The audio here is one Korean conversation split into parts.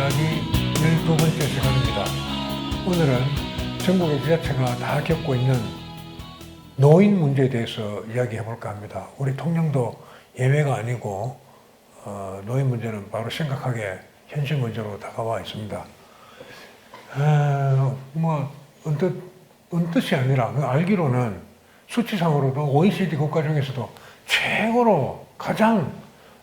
이야기 12번째 시간입니다. 오늘은 전국의 지자체가 다 겪고 있는 노인 문제에 대해서 이야기해 볼까 합니다. 우리 통영도 예외가 아니고 노인 문제는 바로 심각하게 현실 문제로 다가와 있습니다. 언뜻이 아니라 알기로는 수치상으로도 OECD 국가 중에서도 최고로 가장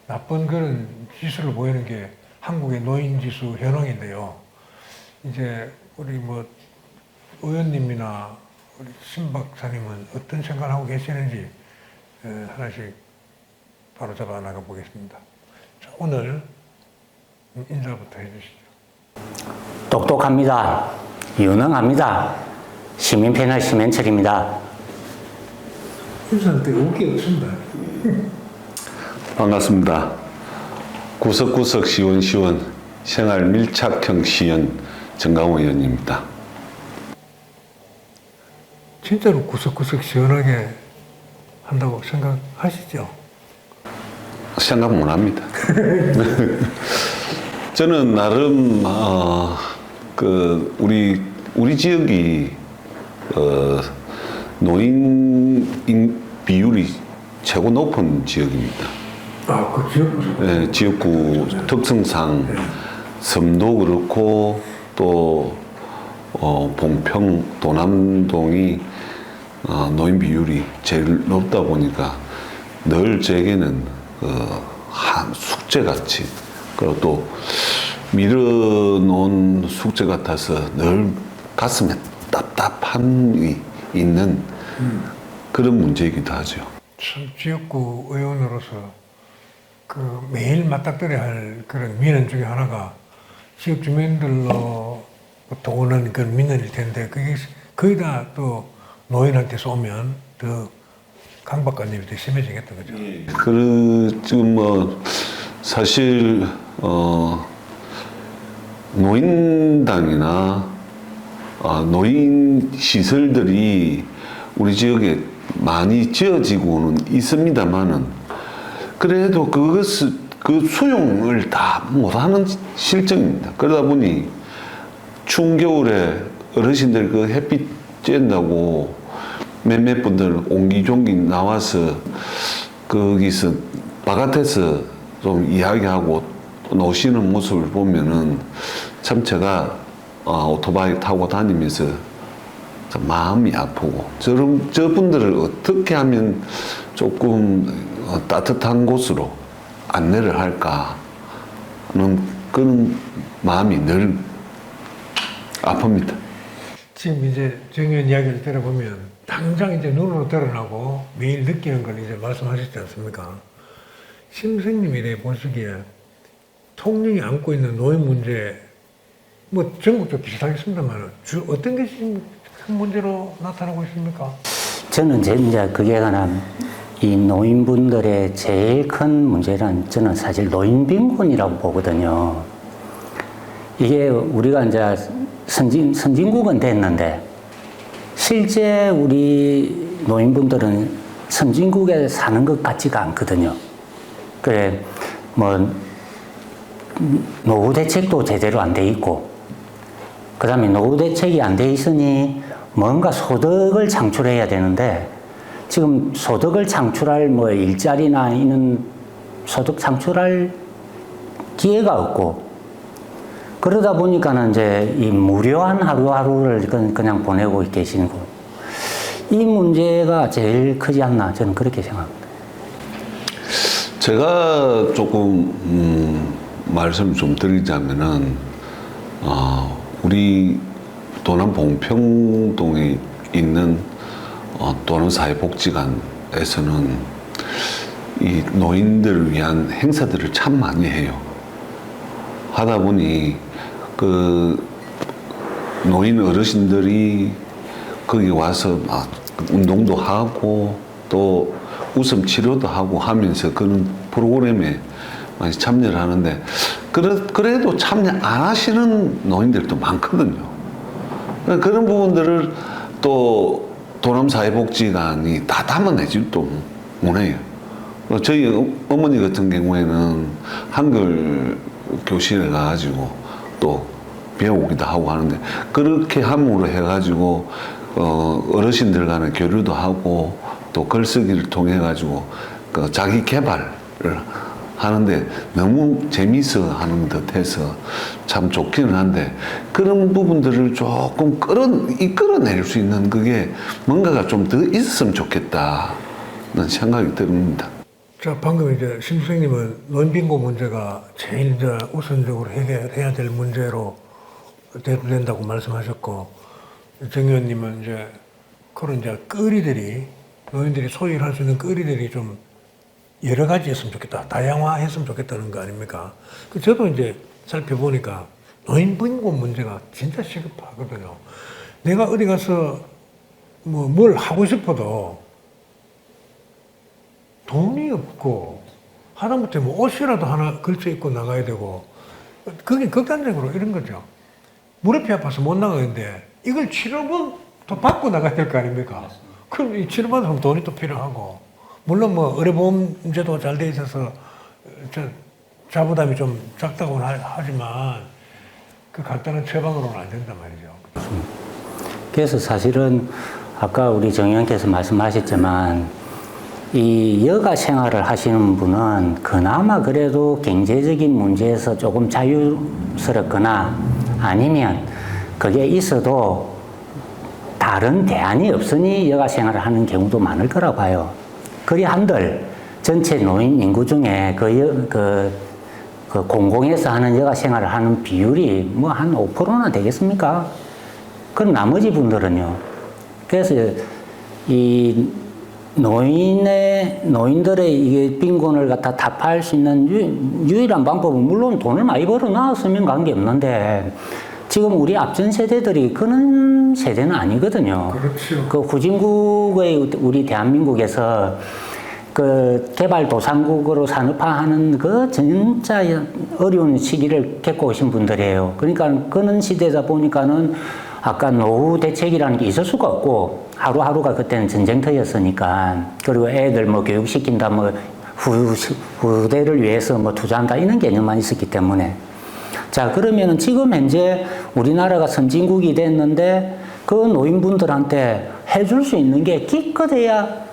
나쁜 그런 지수를 보이는 게 한국의 노인 지수 현황인데요. 이제 우리 의원님이나 우리 신 박사님은 어떤 생각을 하고 계시는지 하나씩 바로 잡아 나가 보겠습니다. 자, 오늘 인사부터 해주시죠. 똑똑합니다. 유능합니다. 시민 패널 심현철입니다. 인사한테 웃기 없습니다. 반갑습니다. 구석구석 시원시원 생활 밀착형 시연 정강호 의원입니다. 진짜로 구석구석 시원하게 한다고 생각하시죠? 생각 못합니다. 저는 나름 우리 지역이 노인 비율이 최고 높은 지역입니다. 아, 그 지역구? 네, 지역구 특성상 섬도 그렇고 또 봉평, 도남동이 노인 비율이 제일 높다 보니까 늘 제게는 한 숙제같이 그리고 또 미뤄놓은 숙제 같아서 늘 가슴에 답답함이 있는 그런 문제이기도 하죠. 참 지역구 의원으로서 매일 맞닥뜨려야 할 그런 민원 중에 하나가 지역 주민들로부터 오는 그런 민원일 텐데 그게 거의 다 또 노인한테서 오면 더 강박관념이 더 심해지겠다, 그죠? 지금 사실 노인당이나 노인 시설들이 우리 지역에 많이 지어지고는 있습니다만은 그래도 그 수용을 다 못하는 실정입니다. 그러다 보니 추운 겨울에 어르신들 그 햇빛 쬐는다고 몇몇 분들 옹기종기 나와서 거기서 바깥에서 좀 이야기하고 노시는 모습을 보면은 참 제가 오토바이 타고 다니면서 참 마음이 아프고 저분들을 어떻게 하면 조금 따뜻한 곳으로 안내를 할까 하는 그런 마음이 늘 아픕니다. 지금 이제 정 의원 이야기를 들어보면 당장 이제 눈으로 드러나고 매일 느끼는 걸 이제 말씀하셨지 않습니까? 심 선생님이 이래 보시기에 통영이 안고 있는 노인 문제 전국적으로 비슷하겠습니다만 어떤 게 지금 큰 문제로 나타나고 있습니까? 저는 이제 그게 관한 이 노인분들의 제일 큰 문제는 저는 사실 노인 빈곤이라고 보거든요. 이게 우리가 이제 선진국은 됐는데 실제 우리 노인분들은 선진국에 사는 것 같지가 않거든요. 그래 노후 대책도 제대로 안 돼 있고 그 다음에 노후 대책이 안 돼 있으니 뭔가 소득을 창출해야 되는데 지금 소득을 창출할 일자리나 이런 소득 창출할 기회가 없고 그러다 보니까는 이제 이 무료한 하루하루를 그냥 보내고 계시고 이 문제가 제일 크지 않나 저는 그렇게 생각합니다. 제가 조금 말씀을 좀 드리자면은 우리 도남 봉평동에 있는 도남사회복지관에서는 이 노인들을 위한 행사들을 참 많이 해요. 하다 보니 노인 어르신들이 거기 와서 운동도 하고 또 웃음 치료도 하고 하면서 그런 프로그램에 많이 참여를 하는데 그래도 참여 안 하시는 노인들도 많거든요. 그런 부분들을 또 도남사회복지관이 다 담아내지도 못해요. 저희 어머니 같은 경우에는 한글 교실에 가가지고 또 배우기도 하고 하는데 그렇게 함으로 해가지고 어르신들 간의 교류도 하고 또 글쓰기를 통해 가지고 그 자기 개발을 하는데 너무 재미있어 하는 듯해서 참 좋기는 한데 그런 부분들을 조금 이끌어낼 수 있는 그게 뭔가가 좀 더 있었으면 좋겠다는 생각이 듭니다. 자, 방금 이제 심 선생님은 논빈고 문제가 제일 이제 우선적으로 해결해야 될 문제로 된다고 말씀하셨고, 정 의원님은 이제 그런 이제 노인들이 소유할 수 있는 거리들이 좀 여러 가지 했으면 좋겠다, 다양화했으면 좋겠다는 거 아닙니까? 저도 이제 살펴보니까 노인 빈곤 문제가 진짜 시급하거든요. 내가 어디 가서 뭘 하고 싶어도 돈이 없고 하다못해 옷이라도 하나 걸쳐 입고 나가야 되고, 그게 극단적으로 이런 거죠. 무릎이 아파서 못 나가는데 이걸 치료금 또 받고 나가야 될 거 아닙니까? 그럼 이 치료받으면 돈이 또 필요하고, 물론 의료보험제도 잘 돼 있어서 자부담이 좀 작다고는 하지만 그 간단한 처방으로는 안 된단 말이죠. 그래서 사실은 아까 우리 정 의원께서 말씀하셨지만 이 여가 생활을 하시는 분은 그나마 그래도 경제적인 문제에서 조금 자유스럽거나 아니면 그게 있어도 다른 대안이 없으니 여가 생활을 하는 경우도 많을 거라 봐요. 그리 한들 전체 노인 인구 중에 그 공공에서 하는 여가 생활을 하는 비율이 한 5%나 되겠습니까? 그럼 나머지 분들은요. 그래서 이 노인들의 이게 빈곤을 갖다 타파할 수 있는 유일한 방법은 물론 돈을 많이 벌어 놨으면 관계없는데 지금 우리 앞전 세대들이 그런 세대는 아니거든요. 그렇죠. 그 후진국의 우리 대한민국에서 그 개발도상국으로 산업화하는 그 진짜 어려운 시기를 겪고 오신 분들이에요. 그러니까 그런 시대다 보니까는 아까 노후 대책이라는 게 있을 수가 없고 하루하루가 그때는 전쟁터였으니까, 그리고 애들 교육시킨다, 후대를 위해서 투자한다 이런 개념만 있었기 때문에. 자, 그러면은 지금 현재 우리나라가 선진국이 됐는데 그 노인분들한테 해줄 수 있는 게 기껏해야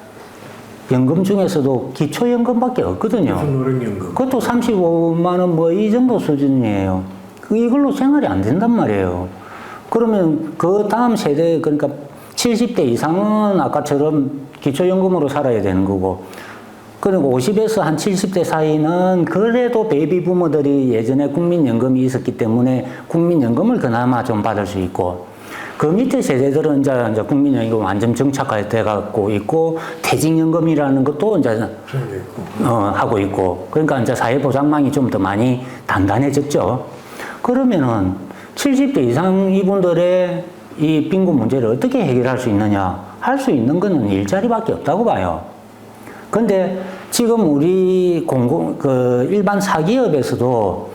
연금 중에서도 기초연금밖에 없거든요. 노령연금. 그것도 35만 원 이 정도 수준이에요. 이걸로 생활이 안 된단 말이에요. 그러면 그 다음 세대, 그러니까 70대 이상은 아까처럼 기초연금으로 살아야 되는 거고, 그리고 50에서 한 70대 사이는 그래도 베이비 부모들이 예전에 국민연금이 있었기 때문에 국민연금을 그나마 좀 받을 수 있고, 그 밑에 세대들은 이제 국민연금 완전 정착돼 갖고 있고, 퇴직연금이라는 것도 이제 하고 있고, 그러니까 이제 사회보장망이 좀 더 많이 단단해졌죠. 그러면은 70대 이상 이분들의 이 빈곤 문제를 어떻게 해결할 수 있느냐? 할 수 있는 거는 일자리밖에 없다고 봐요. 근데 지금 우리 일반 사기업에서도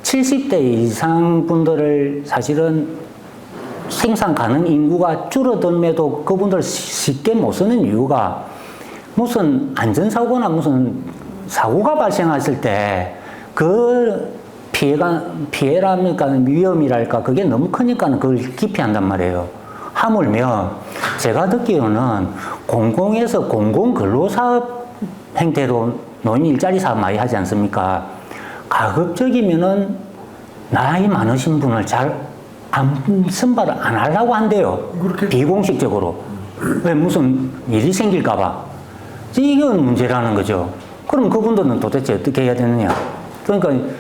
70대 이상 분들을 사실은 생산 가능 인구가 줄어들면도 그분들 쉽게 못 쓰는 이유가 무슨 안전사고나 무슨 사고가 발생했을 때 그 피해라니까 위험이랄까 그게 너무 크니까 그걸 기피한단 말이에요. 하물며 제가 듣기로는 공공에서 공공근로사업 형태로 노인 일자리 사업 많이 하지 않습니까? 가급적이면은 나이 많으신 분을 잘 선발을 안 하려고 한대요. 그렇게? 비공식적으로. 왜 무슨 일이 생길까봐. 이건 문제라는 거죠. 그럼 그분들은 도대체 어떻게 해야 되느냐? 그러니까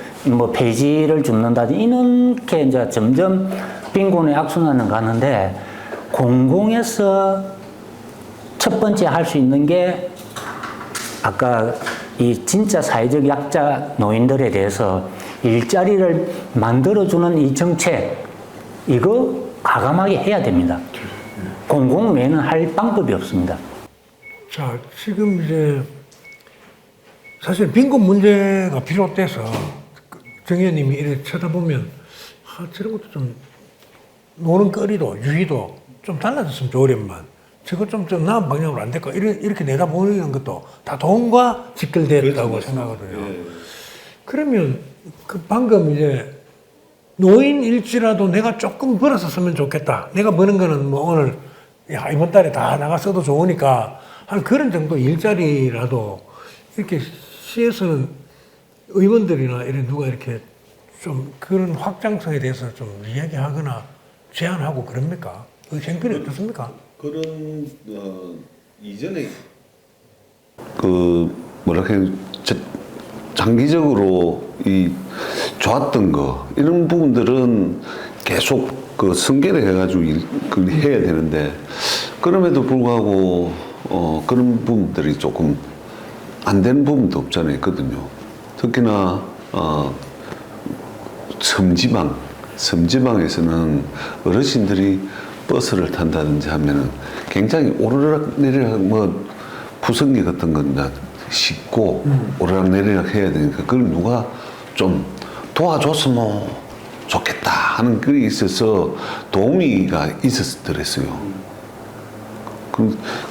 폐지를 줍는다든지 이렇게 이제 점점 빈곤의 악순환은 가는데, 공공에서 첫 번째 할 수 있는 게 아까 이 진짜 사회적 약자 노인들에 대해서 일자리를 만들어주는 이 정책, 이거 과감하게 해야 됩니다. 공공 외에는 할 방법이 없습니다. 자, 지금 이제 사실 빈곤 문제가 비롯돼서 정 의원님이 이렇게 쳐다보면 저런 것도 좀 노는 거리도 유희도 좀 달라졌으면 좋으련만 저거 좀 나은 방향으로 안 될까 이렇게 내다보는 것도 다 돈과 직결되었다고 생각하거든요. 그러면 그 방금 이제 노인일지라도 내가 조금 벌어서 쓰면 좋겠다. 내가 버는 거는 뭐 오늘, 야, 이번 달에 다 나가 써도 좋으니까 한 그런 정도 일자리라도 이렇게 시에서는 의원들이나 이런 누가 이렇게 좀 그런 확장성에 대해서 좀 이야기하거나 제안하고 그럽니까? 그 생각이 어떻습니까? 그런 이전에 그 뭐라 해야 장기적으로 이 좋았던 거 이런 부분들은 계속 그 승계를 해가지고 그 해야 되는데 그럼에도 불구하고 그런 부분들이 조금 안 되는 부분도 없잖아요, 있거든요. 특히나 섬지방에서는 어르신들이 버스를 탄다든지 하면은 굉장히 오르락 내리락 뭐 부성기 같은 건 싣고 오르락 내리락 해야 되니까 그걸 누가 좀 도와줬으면 좋겠다 하는 글이 있어서 도우미가 있었더랬어요.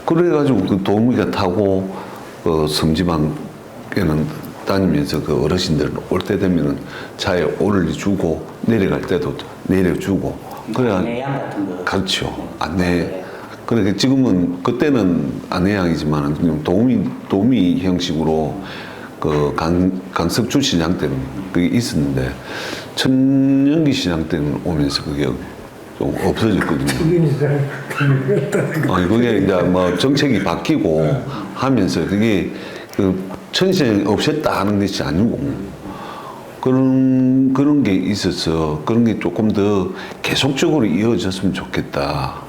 그래가지고 그 도우미가 타고 섬지방에는 다니면서 그 어르신들 올 때 되면은 차에 올려주고 내려갈 때도 내려주고 그래야 안내양 같은 거. 그렇죠. 안내. 그러니까 지금은 그때는 안내양이지만 그냥 도우미 형식으로 그 강석주 시장 때는 그게 있었는데 천연기 시장 때는 오면서 그게 좀 없어졌거든요. 그게 이제 뭐 정책이 바뀌고 하면서 그게 그 천시장이 없앴다 하는 것이 아니고 그런 게 있어서 그런 게 조금 더 계속적으로 이어졌으면 좋겠다.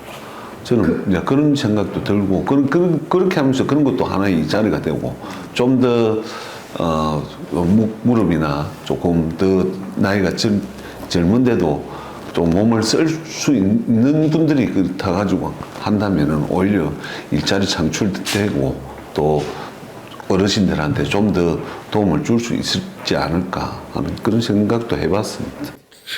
저는 이제 그런 생각도 들고 그렇게 하면서 그런 것도 하나의 일자리가 되고 좀 더 무릎이나 조금 더 나이가 젊은데도 좀 몸을 쓸 수 있는 분들이 그렇다 가지고 한다면은 오히려 일자리 창출되고 또 어르신들한테 좀 더 도움을 줄 수 있지 않을까 하는 그런 생각도 해봤습니다.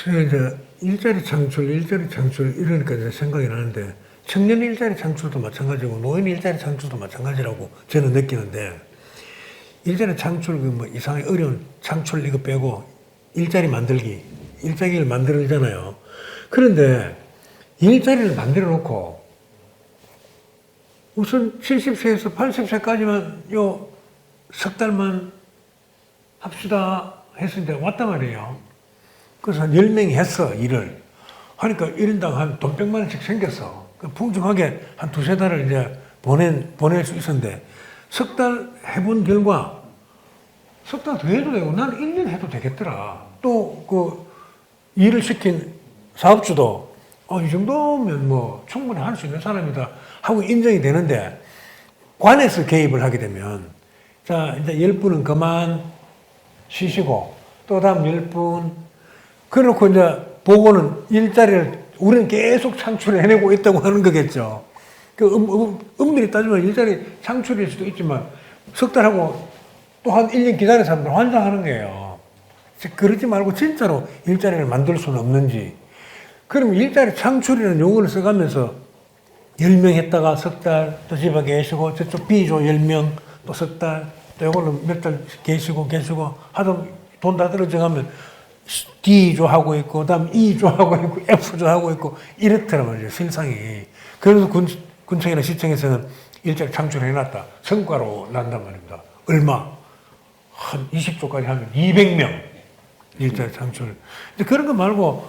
이제 일자리 창출 이러니까 이제 생각이 나는데 청년 일자리 창출도 마찬가지고 노인 일자리 창출도 마찬가지라고 저는 느끼는데 일자리 창출 그 뭐 이상하게 어려운 창출 이거 빼고 일자리 일자리를 만들잖아요. 그런데 일자리를 만들어 놓고 우선 70세에서 80세까지만 요 석 달만 합시다 해서 이제 왔단 말이에요. 그래서 한 10명이 했어, 일을. 하니까 1인당 한 돈 100만 원씩 생겼어. 풍족하게 한 2-3달을 이제 보낼 수 있었는데, 석 달 해본 결과, 석 달 더 해도 되고, 나는 1년 해도 되겠더라. 또, 그, 일을 시킨 사업주도, 이 정도면 뭐 충분히 할 수 있는 사람이다 하고 인정이 되는데, 관에서 개입을 하게 되면, 자, 이제 10분은 그만 쉬시고, 또 다음 10분, 그래놓고 이제 보고는 일자리를 우리는 계속 창출해내고 있다고 하는 거겠죠. 엄밀히 따지면 일자리 창출일 수도 있지만 석 달하고 또 한 1년 기다린 사람들 환장하는 거예요. 그러지 말고 진짜로 일자리를 만들 수는 없는지. 그럼 일자리 창출이라는 용어를 써가면서 10명 했다가 석 달 또 집에 계시고 저쪽 B조 10명 또 석 달 또 이걸로 몇 달 계시고 하다 돈 다 떨어져 가면 D조 하고 있고, 그 다음 E조 하고 있고, F조 하고 있고, 이렇더란 말이죠, 실상이. 그래서 군청이나 시청에서는 일자리 창출해놨다. 성과로 난단 말입니다. 얼마? 한 20조까지 하면 200명 일자리 창출. 근데 그런 거 말고,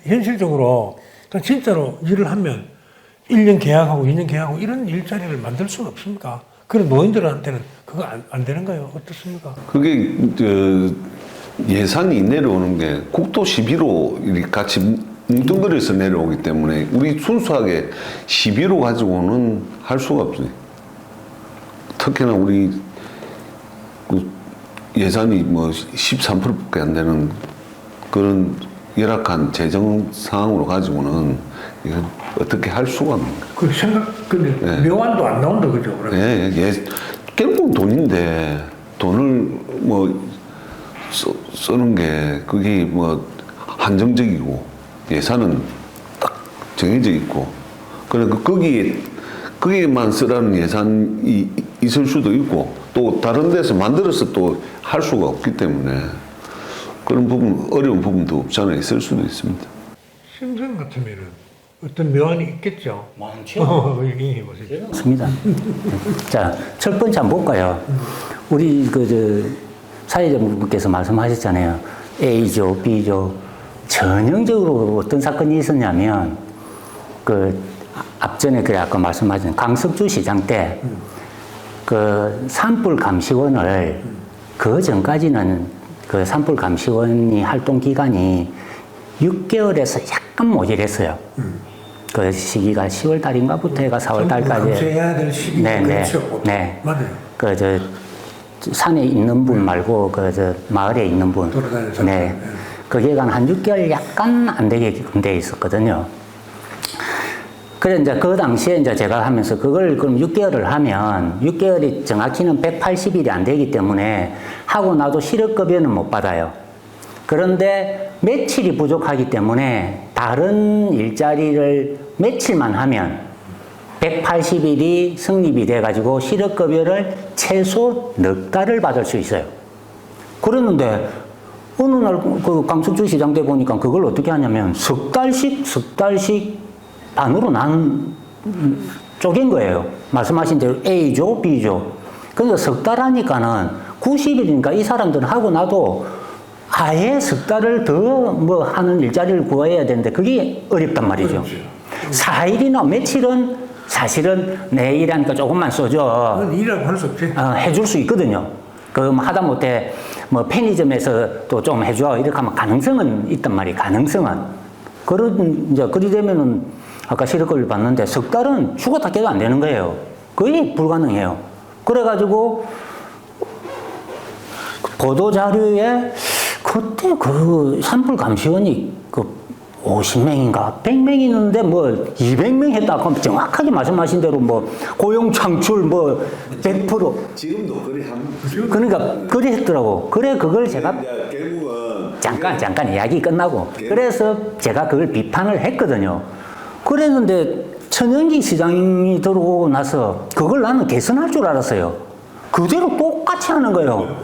현실적으로, 진짜로 일을 하면 1년 계약하고 2년 계약하고 이런 일자리를 만들 수는 없습니까? 그런 노인들한테는 그거 안 되는가요? 어떻습니까? 그게, 예산이 내려오는 게 국도 11호 같이 뭉뚱그려서 내려오기 때문에 우리 순수하게 11호 가지고는 할 수가 없어요. 특히나 우리 예산이 뭐 13%밖에 안 되는 그런 열악한 재정 상황으로 가지고는 이건 어떻게 할 수가 없는 거예요. 그 근데 묘안도 안 나온다, 그죠? 결국 돈인데 돈을 뭐 쓰는 게 그게 뭐 한정적이고 예산은 딱 정해져 있고 그러니까 거기에만 쓰라는 예산이 있을 수도 있고 또 다른 데서 만들어서 또 할 수가 없기 때문에 그런 부분, 어려운 부분도 없지 않아 있을 수도 있습니다. 심생 같으면은 어떤 묘안이 있겠죠. 많죠. 얘기해 보세요. 맞습니다. 자, 첫 번째 한번 볼까요? 우리 사회자분께서 말씀하셨잖아요. A조, B조. 전형적으로 어떤 사건이 있었냐면, 앞전에 아까 말씀하신 강석주 시장 때, 산불 감시원을, 그 전까지는 그 산불 감시원이 활동 기간이 6개월에서 약간 모자랐어요. 그 시기가 10월 달인가부터 해가 4월 달까지. 감시해야 될 시기. 네, 그렇죠. 네. 맞아요. 산에 있는 분 말고 마을에 있는 분. 돌아다니는 네. 사람. 그 기간 한 6개월 약간 안 되게끔 돼 있었거든요. 그래 이제 그 당시에 이제 제가 하면서 그걸 그럼 6개월을 하면 6개월이 정확히는 180일이 안 되기 때문에 하고 나도 실업급여는 못 받아요. 그런데 며칠이 부족하기 때문에 다른 일자리를 며칠만 하면 180일이 성립이 돼가지고 실업급여를 최소 넉 달을 받을 수 있어요. 그랬는데 어느 날 그 강석주 시장 때 보니까 그걸 어떻게 하냐면 석 달씩 반으로 쪼갠 거예요. 말씀하신 대로 A조, B조. 그러니까 석 달 하니까는 90일이니까 이 사람들은 하고 나도 아예 석 달을 더 하는 일자리를 구해야 되는데 그게 어렵단 말이죠. 4일이나 며칠은 사실은 내 일하니까 조금만 써줘. 그건 일이라고 할 수 없지. 해줄 수 있거든요. 하다못해 편의점에서 또 좀 해줘. 이렇게 하면 가능성은 있단 말이에요. 가능성은. 그리 되면은 아까 실업급여를 받는데 석 달은 죽었다 깨도 안 되는 거예요. 거의 불가능해요. 그래가지고 보도자료에 그때 산불 감시원이 50명인가 100명 있는데 200명 했다 그럼 정확하게 말씀하신 대로 고용 창출 100% 지금도 그래 합니다. 그러니까 그래 했더라고. 그래 그걸 제가 결국은 잠깐 이야기 끝나고 그래서 제가 그걸 비판을 했거든요. 그랬는데 천연기 시장이 들어오고 나서 그걸 나는 개선할 줄 알았어요. 그대로 똑같이 하는 거예요.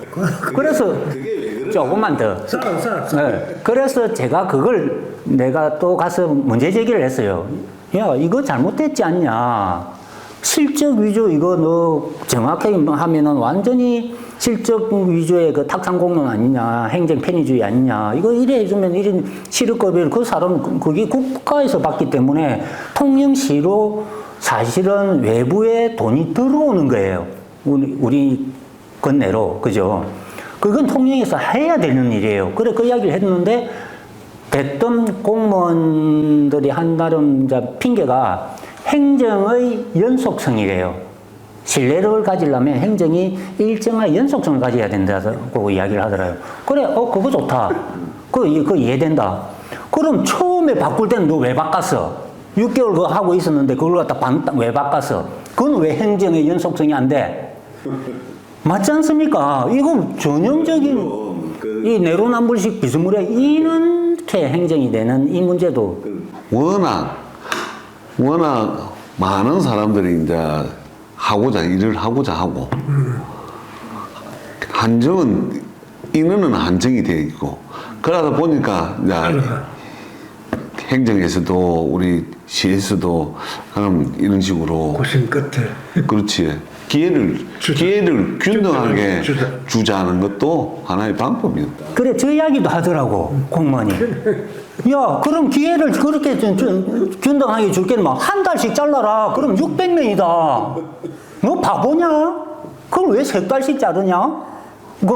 그래서 조금만 더. 네. 그래서 제가 내가 또 가서 문제 제기를 했어요. 야, 이거 잘못됐지 않냐. 실적 위조 이거 너 정확하게 하면은 완전히 실적 위조의 탁상공론 아니냐. 행정 편의주의 아니냐. 이거 이래 해주면 이런 실업급여를 그 사람 그게 국가에서 받기 때문에 통영시로 사실은 외부에 돈이 들어오는 거예요. 우리 건네로. 그죠? 그건 통영에서 해야 되는 일이에요. 그래, 그 이야기를 했는데, 대뜸 공무원들이 한 나름 핑계가 행정의 연속성이래요. 신뢰를 가지려면 행정이 일정한 연속성을 가져야 된다고 이야기를 하더라고요. 그래, 그거 좋다. 그거 이해된다. 그럼 처음에 바꿀 때는 너 왜 바꿨어? 6개월 그거 하고 있었는데 그걸 갖다 왜 바꿨어? 그건 왜 행정의 연속성이 안 돼? 맞지 않습니까? 이거 전형적인 이 내로남불식 비스무리하 이렇게 행정이 되는 이 문제도 워낙 많은 사람들이 이제 일을 하고자 하고 인원은 한정이 되어 있고 그러다 보니까 이제 행정에서도 우리 시에서도 이런 식으로 고심 끝에. 그렇지. 기회를 균등하게 주자는 것도 하나의 방법이었다. 그래 저 이야기도 하더라고 공무원이. 야 그럼 기회를 그렇게 균등하게 줄게는 한 달씩 잘라라. 그럼 600명이다. 너 바보냐? 그걸 왜 세 달씩 자르냐?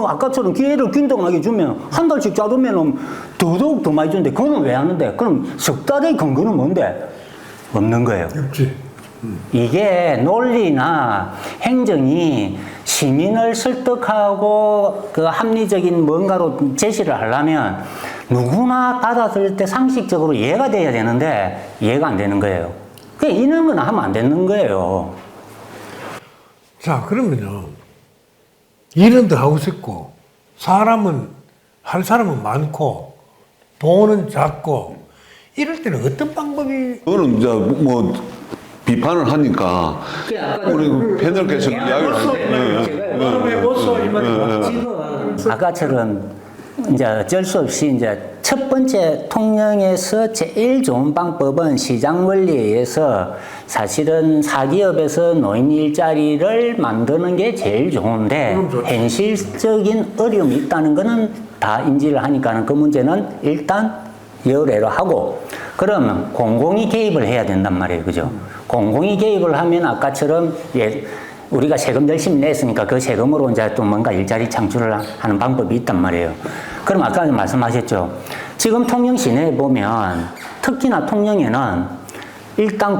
아까처럼 기회를 균등하게 주면 한 달씩 자르면 더더욱 더 많이 주는데 그거는 왜 하는데? 그럼 석 달의 근거는 뭔데? 없는 거예요. 없지. 이게 논리나 행정이 시민을 설득하고 합리적인 뭔가로 제시를 하려면 누구나 받아들일 때 상식적으로 이해가 돼야 되는데 이해가 안 되는 거예요. 그냥 이런 건 하면 안 되는 거예요. 자, 그러면요. 일은 더 하고 싶고, 할 사람은 많고, 돈은 작고, 이럴 때는 어떤 방법이. 그거는 이제 비판을 하니까 우리 패널께서 이야기를 지금 아까처럼 이제 어쩔 수 없이 이제 첫 번째 통령에서 제일 좋은 방법은 시장 원리에 의해서 사실은 사기업에서 노인 일자리를 만드는 게 제일 좋은데 현실적인 어려움이 있다는 거는 다 인지를 하니까는 그 문제는 일단 열애로 하고 그러면 공공이 개입을 해야 된단 말이에요. 그죠? 공공이 개입을 하면 아까처럼 우리가 세금 열심히 냈으니까 그 세금으로 이제 또 뭔가 일자리 창출을 하는 방법이 있단 말이에요. 그럼 아까 말씀하셨죠. 지금 통영 시내에 보면 특히나 통영에는 일단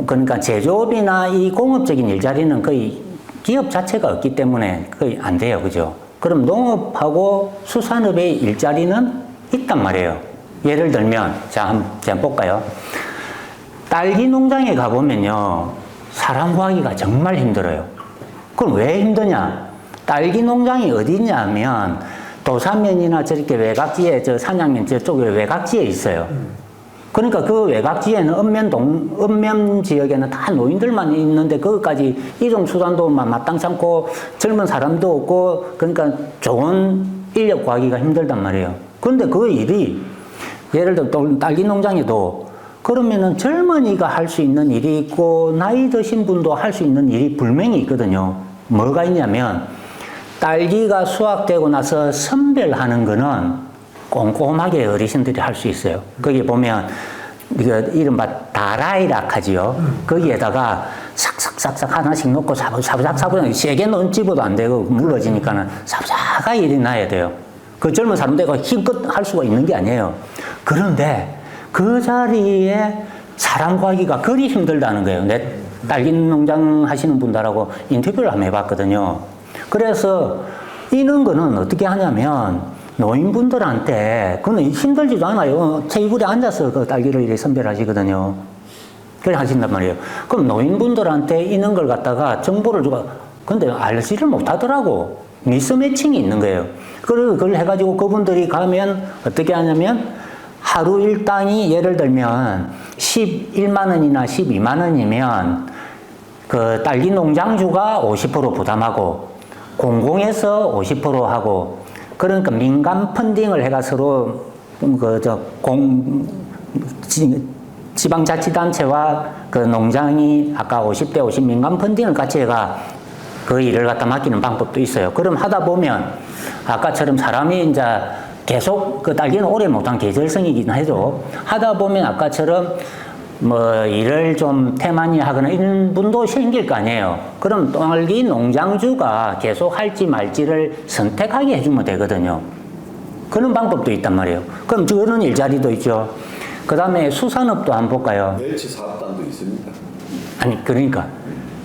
그러니까 제조업이나 이 공업적인 일자리는 거의 기업 자체가 없기 때문에 거의 안 돼요. 그죠? 그럼 농업하고 수산업의 일자리는 있단 말이에요. 예를 들면, 자, 한번 볼까요? 딸기 농장에 가보면요. 사람 구하기가 정말 힘들어요. 그럼 왜 힘드냐? 딸기 농장이 어디 있냐면 도사면이나 저렇게 외곽지에 저 산양면 저쪽에 외곽지에 있어요. 그러니까 그 외곽지에는 읍면 지역에는 다 노인들만 있는데 거기까지 이동 수단도 마땅치 않고 젊은 사람도 없고 그러니까 좋은 인력 구하기가 힘들단 말이에요. 그런데 그 일이 예를 들어 딸기 농장에도 그러면은 젊은이가 할 수 있는 일이 있고 나이 드신 분도 할 수 있는 일이 분명히 있거든요. 뭐가 있냐면 딸기가 수확되고 나서 선별하는 거는 꼼꼼하게 어르신들이 할 수 있어요. 거기 보면 이거 이른바 다라이락 하지요. 거기에다가 삭삭삭삭 하나씩 넣고 사부작사부작 세게 넣지도 안 되고 물러지니까는 사부작하게 일이 나야 돼요. 그 젊은 사람들이 힘껏 할 수가 있는 게 아니에요. 그런데 그 자리에 사람 구하기가 그리 힘들다는 거예요. 내 딸기 농장 하시는 분들하고 인터뷰를 한번 해봤거든요. 그래서 이런 거는 어떻게 하냐면 노인분들한테 그거는 힘들지도 않아요. 테이블에 앉아서 그 딸기를 이렇게 선별하시거든요. 그래 하신단 말이에요. 그럼 노인분들한테 이런 걸 갖다가 정보를 주고 근데 알지를 못하더라고. 미스매칭이 있는 거예요. 그걸 해가지고 그분들이 가면 어떻게 하냐면 하루 일당이 예를 들면 11만 원이나 12만 원이면 그 딸기 농장주가 50% 부담하고 공공에서 50% 하고 그러니까 민간 펀딩을 해가 서로 지방자치단체와 그 농장이 아까 50대 50 민간 펀딩을 같이 해가 그 일을 갖다 맡기는 방법도 있어요. 그럼 하다 보면 아까처럼 사람이 이제 계속 그 딸기는 오래 못한 계절성이긴 해도 하다 보면 아까처럼 뭐 일을 좀 태만히 하거나 이런 분도 생길 거 아니에요. 그럼 딸기 농장주가 계속 할지 말지를 선택하게 해주면 되거든요. 그런 방법도 있단 말이에요. 그럼 그런 일자리도 있죠. 그 다음에 수산업도 한번 볼까요? 멸치 사업단도 있습니다. 아니 그러니까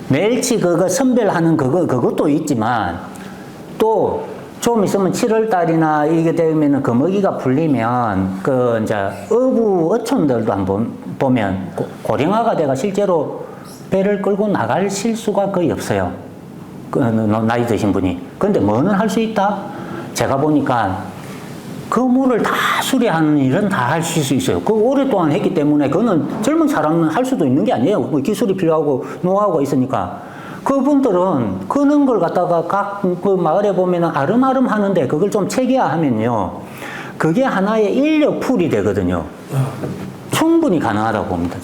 멸치 그거 선별하는 그것도 있지만 또 좀 있으면 7월 달이나 이게 되면은 거먹이가 풀리면 그 이제 어촌들도 한번 보면 고령화가 돼가 실제로 배를 끌고 나갈 실수가 거의 없어요. 그 나이 드신 분이. 근데 뭐는 할 수 있다? 제가 보니까 그물을 다 수리하는 일은 다 할 수 있어요. 그 오랫동안 했기 때문에 그거는 젊은 사람은 할 수도 있는 게 아니에요. 뭐 기술이 필요하고 노하우가 있으니까. 그분들은 그런 걸 갖다가 각 그 마을에 보면은 아름아름 하는데 그걸 좀 체계화하면요. 그게 하나의 인력 풀이 되거든요. 충분히 가능하다고 봅니다.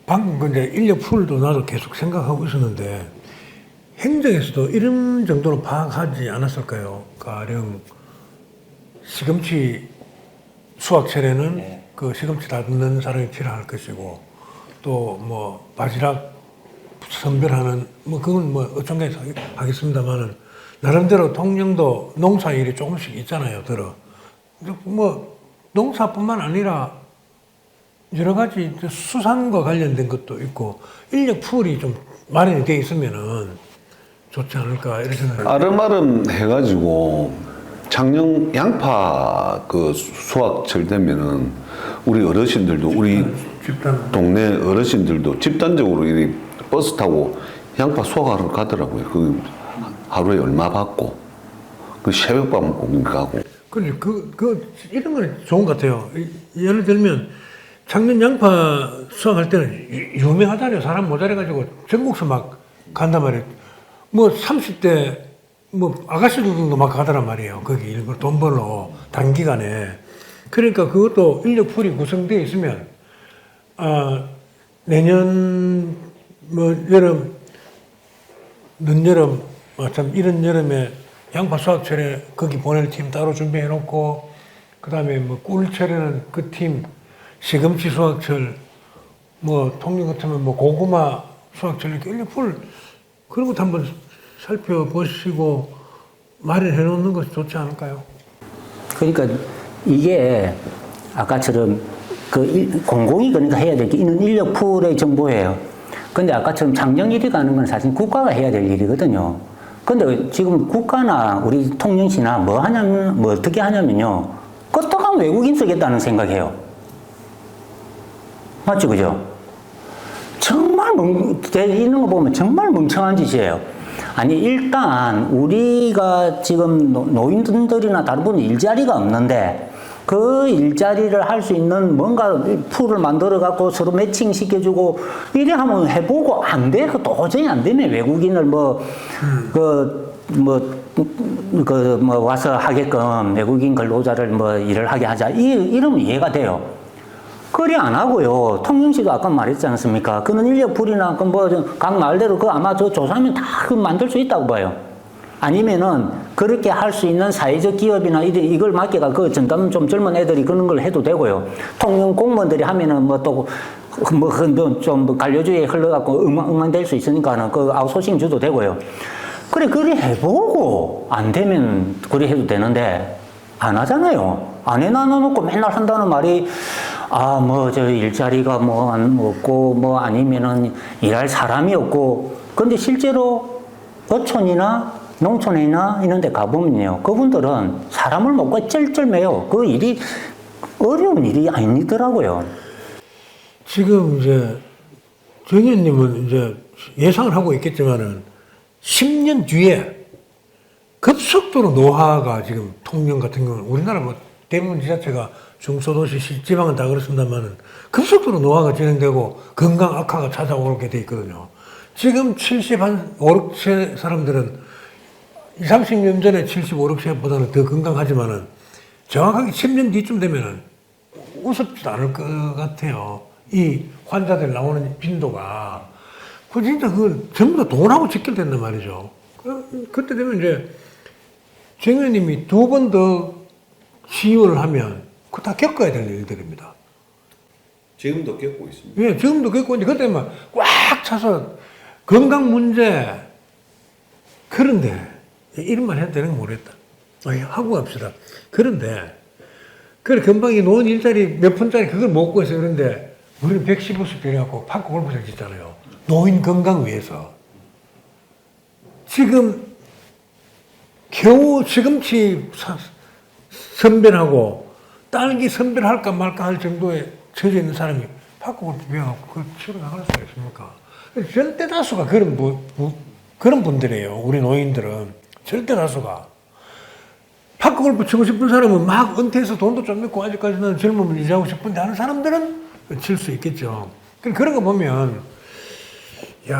방금 근데 인력 풀도 나도 계속 생각하고 있었는데 행정에서도 이런 정도로 파악하지 않았을까요? 가령 시금치 수확철에는 그 시금치 다듬는 사람이 필요할 것이고 또 뭐 바지락 선별하는 뭐 그건 뭐 어쩐가 하겠습니다만은 나름대로 통영도 농사 일이 조금씩 있잖아요. 뭐 농사뿐만 아니라 여러 가지 수산과 관련된 것도 있고 인력 풀이 좀 마련이 돼 있으면은 좋지 않을까 이런 생각이. 아름아름 해가지고 작년 양파 그 수확철 되면은 우리 어르신들도 우리 집단 동네 어르신들도 집단적으로 이 버스 타고 양파 수확하러 가더라고요. 그 하루에 얼마 받고 그 새벽밥 먹고 가고. 근데 이런 건 좋은 것 같아요. 예를 들면 작년 양파 수확할 때는 유명하잖아요. 사람 모자라가지고 전국서 막 간단 말이에요. 뭐 30대 뭐 아가씨들도 막 가더란 말이에요. 거기 일부 돈 벌러 단기간에. 그러니까 그것도 인력풀이 구성되어 있으면 내년 뭐 여름 늦여름 참 이런 여름에 양파 수확철에 거기 보낼 팀 따로 준비해 놓고 그다음에 뭐 꿀철에는 그 팀 시금치 수확철 뭐 통영 같으면 뭐 고구마 수확철 이렇게 인력풀 그런 것도 한번 살펴보시고 마련해 놓는 것이 좋지 않을까요? 그러니까 이게 아까처럼 공공이 그러니까 해야 될 게 이는 인력풀의 정보예요. 근데 아까처럼 창정 1위가 하는 건 사실 국가가 해야 될 일이거든요. 근데 지금 국가나 우리 통영시나 뭐 어떻게 하냐면요. 껐다간 외국인 쓰겠다는 생각해요. 맞죠, 그죠? 정말 있는 거 보면 정말 멍청한 짓이에요. 아니, 일단 우리가 지금 노인들이나 다른 분은 일자리가 없는데 그 일자리를 할 수 있는 뭔가 풀을 만들어 갖고 서로 매칭 시켜주고 이래 하면 해보고 안 돼. 그 도저히 안 되면 외국인을 와서 하게끔 외국인 근로자를 일을 하게 하자. 이러면 이해가 돼요. 그리 안 하고요. 통영시도 아까 말했지 않습니까? 그는 인력풀이나 각 마을대로 아마 저 조사하면 다 만들 수 있다고 봐요. 아니면은 그렇게 할 수 있는 사회적 기업이나 이걸 맡겨가 전담 좀 젊은 애들이 그런 걸 해도 되고요. 통영 공무원들이 하면은 좀 관료주의에 흘러갖고 응망될 수 있으니까는 아웃소싱 주도 되고요. 그래 해보고 안 되면 그래 해도 되는데 안 하잖아요. 안 해놔놓고 맨날 한다는 말이 저 일자리가 없고 아니면은 일할 사람이 없고 근데 실제로 어촌이나 농촌이나 이런 데 가보면요. 그분들은 사람을 먹고 쩔쩔매요. 그 일이 어려운 일이 아니더라고요. 지금 이제 정의원님은 이제 예상을 하고 있겠지만은 10년 뒤에 급속도로 노화가 지금 통영 같은 경우는 우리나라 대부분 지자체가 중소도시 지방은 다 그렇습니다만은 급속도로 노화가 진행되고 건강 악화가 찾아오게 돼 있거든요. 지금 70한 5, 6세 사람들은 20, 30년 전에 75, 6세보다는 더 건강하지만은 정확하게 10년 뒤쯤 되면은 우습지도 않을 것 같아요. 이 환자들 나오는 빈도가. 진짜 전부 다 돈하고 직결된단 말이죠. 그때 되면 이제 정 의원님이 2번 더 시유를 하면 그거 다 겪어야 될 일들입니다. 지금도 겪고 있습니다. 예, 지금도 겪고 있는데 그때 꽉 차서 건강 문제 그런데 이런 말 해도 되는 거 모르겠다. 하고 갑시다. 그런데 그래 금방 이 노인 일자리 몇 푼짜리 그걸 못 구해서 그런데 우리는 115수 빌려갖고 파크 골프장 짓잖아요. 노인 건강 위해서. 지금 겨우 시금치 선별하고 딸기 선별할까 말까 할 정도에 처져 있는 사람이 파크 골프 배워갖고 그걸 치러 나갈 수가 있습니까? 절대 다수가 그런 분들이에요. 우리 노인들은. 절대 다수가. 파크 골프 치고 싶은 사람은 막 은퇴해서 돈도 좀 있고 아직까지는 젊음을 유지하고 싶은데 하는 사람들은 칠 수 있겠죠. 그런 거 보면 이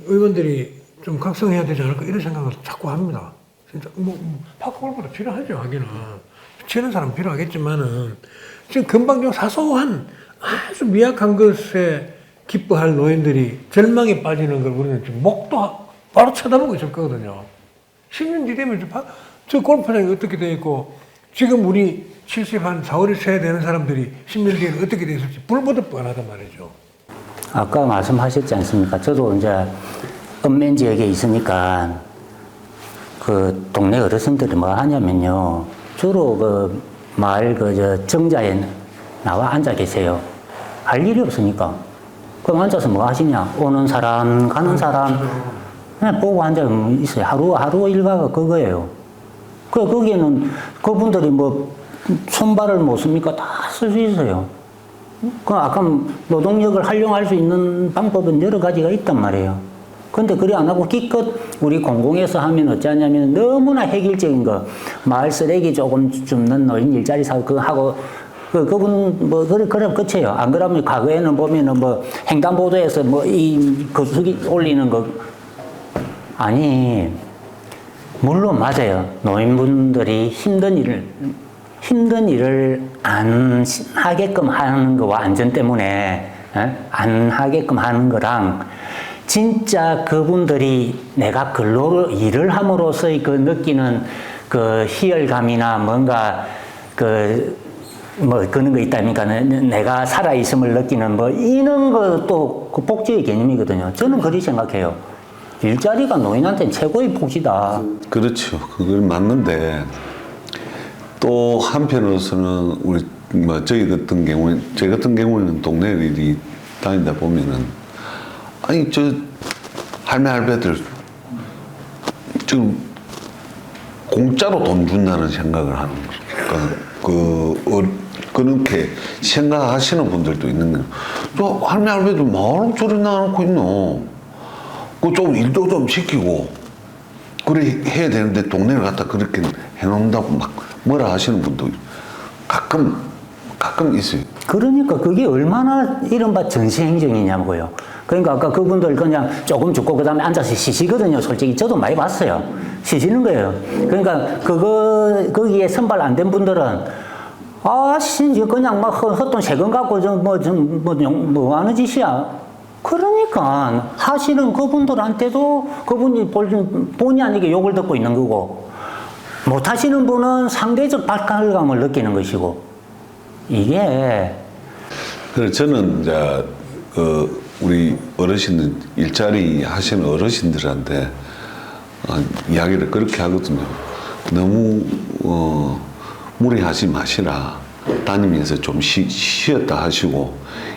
의원들이 좀 각성해야 되지 않을까 이런 생각을 자꾸 합니다. 진짜 파크 골프도 필요하죠. 하기는 치는 사람 필요하겠지만은 지금 금방 좀 사소한 아주 미약한 것에 기뻐할 노인들이 절망에 빠지는 걸 우리는 지금 목도 바로 쳐다보고 있을 거거든요. 10년 뒤 되면 저 골프장이 어떻게 돼 있고 지금 우리 70한 4, 5세 되는 사람들이 10년 뒤에는 어떻게 돼 있을지 불보듯 뻔하단 말이죠. 아까 말씀하셨지 않습니까? 저도 이제 읍면 지역에 있으니까 그 동네 어르신들이 뭐 하냐면요. 주로 마을 정자에 나와 앉아 계세요. 할 일이 없으니까. 그럼 앉아서 뭐 하시냐? 오는 사람, 가는 사람, 그냥 보고 앉아 있어요. 하루 일과가 그거예요. 거기에는 그분들이 손발을 못 씁니까? 다 쓸 수 있어요. 아까 노동력을 활용할 수 있는 방법은 여러 가지가 있단 말이에요. 근데 그리 안 하고 기껏 우리 공공에서 하면 어쩌냐면 너무나 획일적인 거, 마을 쓰레기 조금 줍는 노인 일자리 사고 그거 하고 그분 그럼 끝이에요. 안 그러면 과거에는 보면은 횡단보도에서 이 거수기 올리는 거 아니 물론 맞아요. 노인분들이 힘든 일을 안 하게끔 하는 거와 안전 때문에 안 하게끔 하는 거랑 진짜 그분들이 내가 근로로 일을 함으로써 그 느끼는 그 희열감이나 뭔가 그런 거 있다니까 내가 살아있음을 느끼는 뭐 이런 것도 그 복지의 개념이거든요. 저는 그렇게 생각해요. 일자리가 노인한테는 최고의 복지다. 그렇죠. 그건 맞는데 또 한편으로서는 우리 저희 같은 경우에는 동네 일이 다니다 보면은 아니 저 할매 할배들 지금 공짜로 돈 준다는 생각을 하는 거니까 그렇게 생각하시는 분들도 있는 거예요. 저 할매 할배들 뭐하러 저리 나놓고 있노? 그 좀 일도 좀 시키고 그래 해야 되는데 동네를 갖다 그렇게 해놓는다고 막 뭐라 하시는 분도 가끔 있어요. 그러니까 그게 얼마나 이른바 전시행정이냐고요. 그러니까 아까 그분들 그냥 조금 죽고 그다음에 앉아서 쉬시거든요. 솔직히 저도 많이 봤어요. 쉬시는 거예요. 그러니까 거기에 선발 안 된 분들은 그냥 막 헛돈 세금 갖고 뭐 하는 짓이야. 그러니까 하시는 그분들한테도 그분이 본의 아니게 욕을 듣고 있는 거고 못 하시는 분은 상대적 박탈감을 느끼는 것이고 이게 그래서 저는 이제 우리 어르신들 일자리 하시는 어르신들한테 이야기를 그렇게 하거든요. 너무 무리하지 마시라. 다니면서 좀 쉬었다 하시고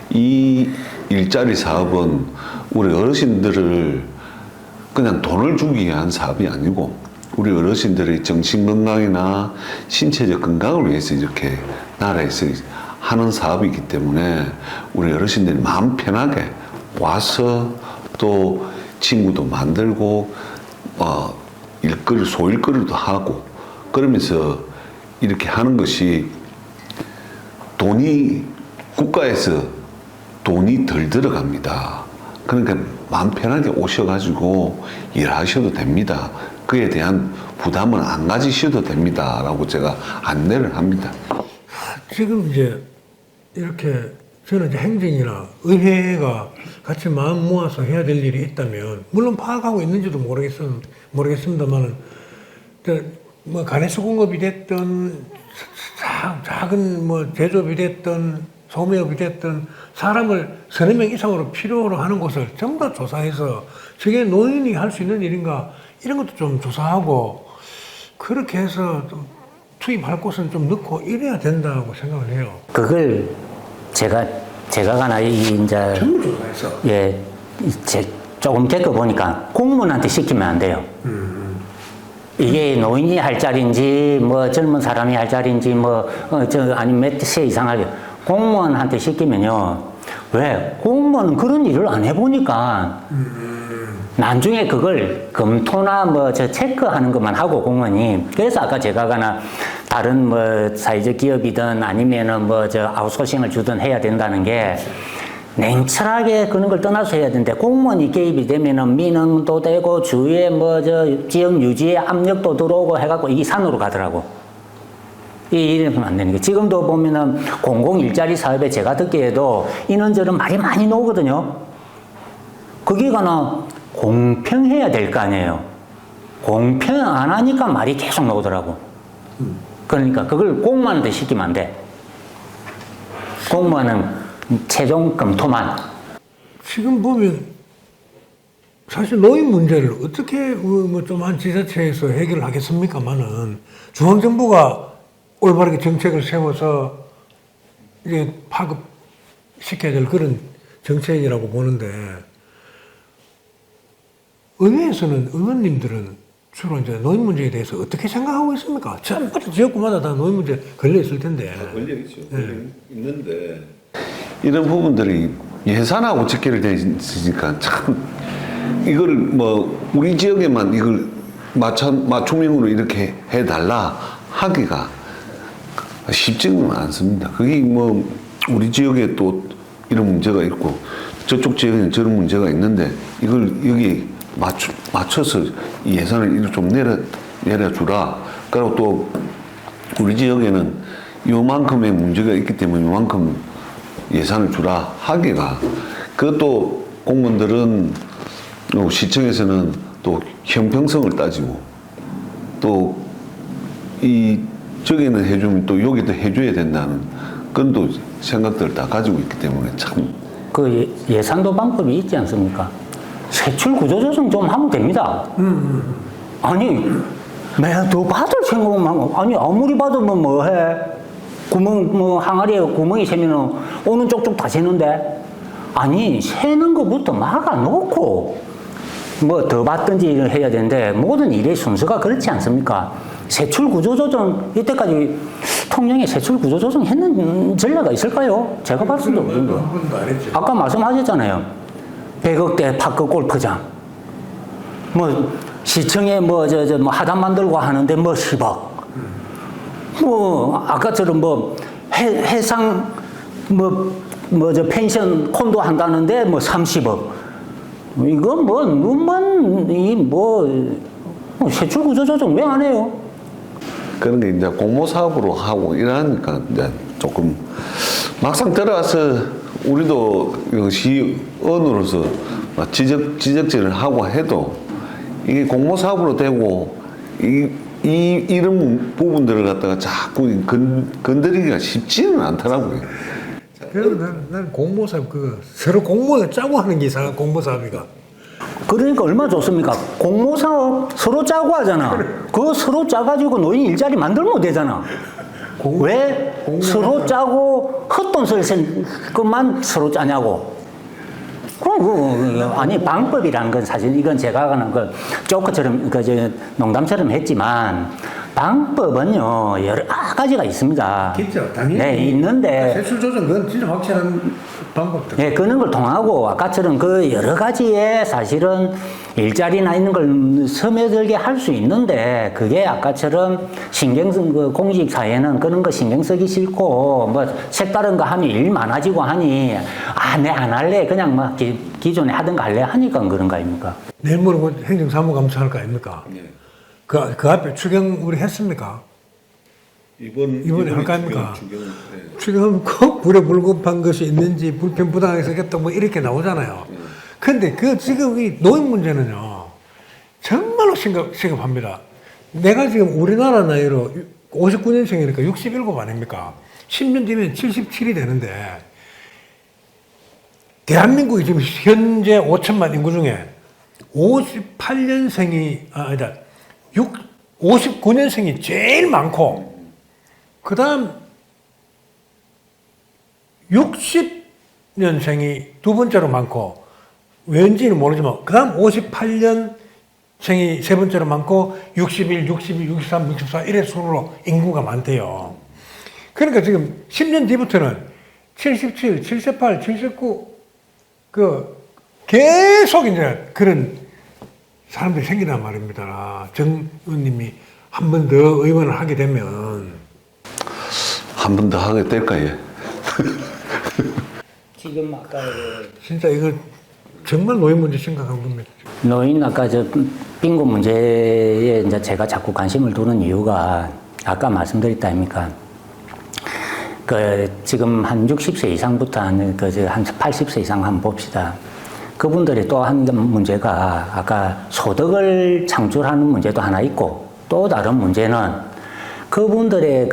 이 일자리 사업은 우리 어르신들을 그냥 돈을 주기 위한 사업이 아니고 우리 어르신들의 정신건강이나 신체적 건강을 위해서 이렇게 나라에서 하는 사업이기 때문에 우리 어르신들이 마음 편하게 와서 또 친구도 만들고 소일거리도 하고 그러면서 이렇게 하는 것이 국가에서 돈이 덜 들어갑니다. 그러니까 마음 편하게 오셔가지고 일하셔도 됩니다. 그에 대한 부담은 안 가지셔도 됩니다. 라고 제가 안내를 합니다. 지금 이제 이렇게 저는 이제 행정이나 의회가 같이 마음 모아서 해야 될 일이 있다면 물론 파악하고 있는지도 모르겠습니다만은 뭐 간에서 공급이 됐든 작은 뭐 제조업이 됐든 소매업이 됐든 사람을 서너 명 이상으로 필요로 하는 곳을 전부 다 조사해서 저게 노인이 할 수 있는 일인가 이런 것도 좀 조사하고 그렇게 해서 좀 투입할 곳은 좀 넣고 이래야 된다고 생각을 해요. 그걸 제가 가나 이제 전부 조사해서 조금 겪어보니까 공무원한테 시키면 안 돼요. 이게 노인이 할 자리인지 뭐 젊은 사람이 할 자리인지 아니면 몇 세 이상하게 공무원한테 시키면요. 왜? 공무원은 그런 일을 안 해보니까 나중에 그걸 검토나 체크하는 것만 하고 공무원이. 그래서 아까 제가 가나 다른 사회적 기업이든 아니면은 아웃소싱을 주든 해야 된다는 게 냉철하게 그런 걸 떠나서 해야 되는데 공무원이 개입이 되면은 민원도 되고 주위에 지역 유지에 압력도 들어오고 해갖고 이게 산으로 가더라고. 이러면 안 되는 게 지금도 보면은 공공 일자리 사업에 제가 듣기에도 이런저런 말이 많이 나오거든요. 그게 가나 공평해야 될 거 아니에요. 공평 안 하니까 말이 계속 나오더라고. 그러니까 그걸 공무원한테 시키면 안 돼. 공무원은 최종 검토만. 지금 보면 사실 노인 문제를 어떻게 좀 한 지자체에서 해결을 하겠습니까만은 중앙정부가 올바르게 정책을 세워서 이제 파급시켜야 될 그런 정책이라고 보는데 의회에서는 의원님들은 주로 이제 노인 문제에 대해서 어떻게 생각하고 있습니까? 전부 지역구마다 다 노인 문제 걸려 있을 텐데. 걸려 있죠. 있는데 이런 부분들이 예산하고 직결이 되어 있으니까 참 이걸 우리 지역에만 이걸 맞춤형으로 이렇게 해달라 하기가 쉽지는 않습니다. 그게 우리 지역에 또 이런 문제가 있고 저쪽 지역에는 저런 문제가 있는데 이걸 여기 맞춰서 예산을 좀 내려주라. 그리고 또 우리 지역에는 요만큼의 문제가 있기 때문에 요만큼 예산을 주라 하기가, 그것도 공무원들은 시청에서는 또 형평성을 따지고 또 이 저기는 해주면 또 여기도 해줘야 된다는 그런 또 생각들을 다 가지고 있기 때문에 참. 그 예산도 방법이 있지 않습니까? 세출 구조조정 좀 하면 됩니다. 아니, 내가 더 받을 생각만 하고, 아니, 아무리 받으면 뭐 해? 항아리에 구멍이 새면 오는 쪽쪽 다 새는데? 아니, 새는 것부터 막아놓고, 뭐 더 받든지 해야 되는데, 모든 일의 순서가 그렇지 않습니까? 세출 구조조정, 이때까지 통영에 세출 구조조정 했는 전례가 있을까요? 제가 봤을 때 없는데. 한 번도 안 했죠. 아까 말씀하셨잖아요. 100억대 파크 골프장. 뭐, 시청에 뭐 하단 만들고 하는데 뭐 10억. 뭐, 아까처럼 뭐, 해상, 펜션 콘도 한다는데 뭐 30억. 이거 뭐, 세출 구조조정 왜 안 해요? 그런 게 이제 공모 사업으로 하고 이러니까 이제 조금 막상 들어가서 우리도 시의원으로서 지적질을 하고 해도 이게 공모 사업으로 되고 이런 부분들을 갖다가 자꾸 건드리기가 쉽지는 않더라고요. 그래서 나는 공모사업 서로 공모를 짜고 하는 게 이상한 공모사업이가. 그러니까 얼마나 좋습니까? 공모사업 서로 짜고 하잖아. 그거 서로 짜가지고 노인 일자리 만들면 되잖아. 왜 서로 짜고 헛돈 쓸 것만 서로 짜냐고. 아니, 방법이라는 건 사실 이건 제가 하는 그 조크처럼, 농담처럼 했지만, 방법은요, 여러 가지가 있습니다. 있죠, 당연히. 네, 있는데. 세출 조정, 그건 진짜 확실한 방법들. 네, 그런 걸 통하고, 아까처럼 그 여러 가지의 사실은 일자리나 있는 걸 스며들게 할 수 있는데, 그게 아까처럼 공직 사회는 그런 거 신경 쓰기 싫고, 뭐, 색다른 거 하면 일 많아지고 하니, 내 안 할래. 그냥 막 기존에 하던 거 할래. 하니까 그런 거 아닙니까? 내일 모레 행정사무감사할 거 아닙니까? 네. 그 앞에 추경 우리 했습니까? 이번에 할까 합니까? 추경은 꼭 불에 불급한 것이 있는지 불편부당하게 생겼다 뭐 이렇게 나오잖아요. 근데 지금 이 노인 문제는요, 정말로 심각합니다. 내가 지금 우리나라 나이로 59년생이니까 67 아닙니까? 10년 뒤면 77이 되는데, 대한민국이 지금 현재 5천만 인구 중에 58년생이, 59년생이 제일 많고, 그 다음 60년생이 두 번째로 많고, 왠지는 모르지만, 그 다음 58년생이 세 번째로 많고, 61, 62, 63, 64, 이래 순으로 인구가 많대요. 그러니까 지금 10년 뒤부터는 77, 78, 79, 계속 이제 그런 사람들이 생기단 말입니다. 정 의원님이 한 번 더 의원을 하게 되면. 한 번 더 하게 될까요? 지금 아까 진짜 이거 정말 노인 문제 심각한 겁니다. 노인 아까 빙고 문제에 이제 제가 자꾸 관심을 두는 이유가 아까 말씀드렸다 아닙니까? 지금 한 60세 이상부터 한 80세 이상 한번 봅시다. 그분들이 또 한 문제가 아까 소득을 창출하는 문제도 하나 있고, 또 다른 문제는 그분들의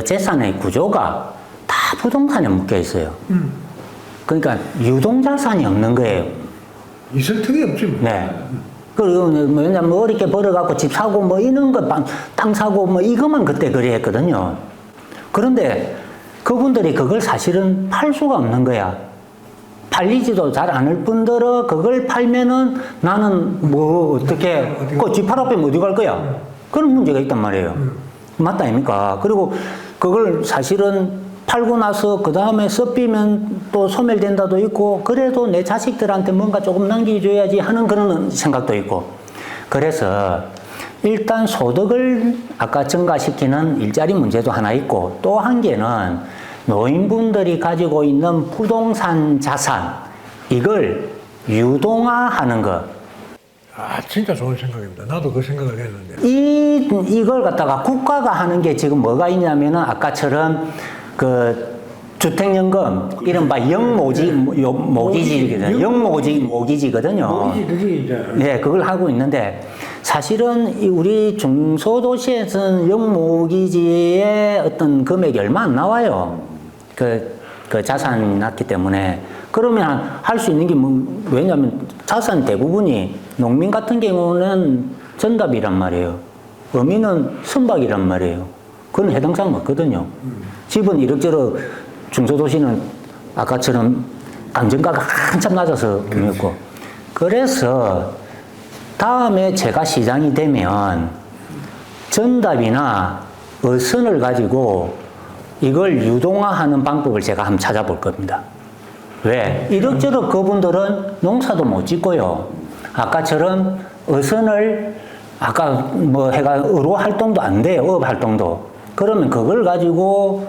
재산의 구조가 다 부동산에 묶여 있어요. 그러니까 유동자산이 없는 거예요. 있을 틈이 없지 뭐. 네. 그리고 왜냐면 어렵게 벌어갖고 집 사고 뭐 이런 거 땅 사고 뭐 이것만 그때 그랬거든요. 그런데 그분들이 그걸 사실은 팔 수가 없는 거야. 팔리지도 잘 않을 뿐더러 그걸 팔면은 나는 뭐 어떻게 그 집 팔 앞에 어디 갈 거야? 그런 문제가 있단 말이에요. 맞다 아닙니까? 그리고 그걸 사실은 팔고 나서 그 다음에 썩비면 또 소멸된다도 있고, 그래도 내 자식들한테 뭔가 조금 남겨줘야지 하는 그런 생각도 있고. 그래서 일단 소득을 아까 증가시키는 일자리 문제도 하나 있고, 또 한 개는 노인분들이 가지고 있는 부동산 자산, 이걸 유동화하는 것. 아, 진짜 좋은 생각입니다. 나도 그 생각을 했는데. 이걸 갖다가 국가가 하는 게 지금 뭐가 있냐면은 아까처럼 그 주택연금, 이른바 영모기지거든요. 영모기지거든요. 모기지 그게 이제 네, 그걸 하고 있는데 사실은 우리 중소도시에서는 영모기지의 어떤 금액이 얼마 안 나와요. 그 자산이 낮기 때문에. 그러면 할 수 있는 게 왜냐하면 자산 대부분이 농민 같은 경우는 전답이란 말이에요. 어민은 선박이란 말이에요. 그건 해당사항 맞거든요. 집은 이럭저럭 중소도시는 아까처럼 감정가가 한참 낮아서 그렇고. 그래서 다음에 제가 시장이 되면 전답이나 어선을 가지고 이걸 유동화하는 방법을 제가 한번 찾아볼 겁니다. 왜? 이럭저럭 그분들은 농사도 못 짓고요. 아까처럼 어선을 아까 뭐 해가 의로 활동도 안 돼요. 업 활동도. 그러면 그걸 가지고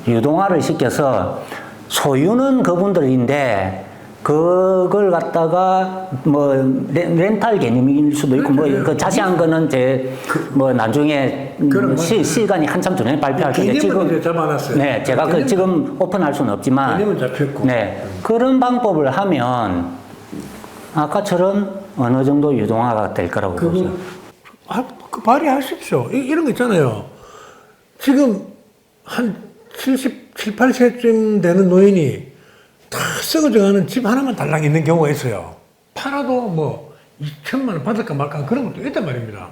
유동화를 시켜서 소유는 그분들인데 그걸 갖다가 뭐 렌탈 개념일 수도 있고 뭐 그 자세한 거는 뭐 나중에 시간이 한참 전에 발표할 텐데 지금 잡아놨어요. 네, 제가 그 지금 오픈할 수는 없지만 개념은 잡혔고. 네, 그런 방법을 하면 아까처럼 어느 정도 유동화가 될 거라고 보죠. 그 발휘하십시오. 이런 거 있잖아요. 지금 한 77, 80쯤 되는 노인이 다 썩어져가는 집 하나만 달랑 있는 경우가 있어요. 팔아도 뭐 2천만 원 받을까 말까 그런 것도 있단 말입니다.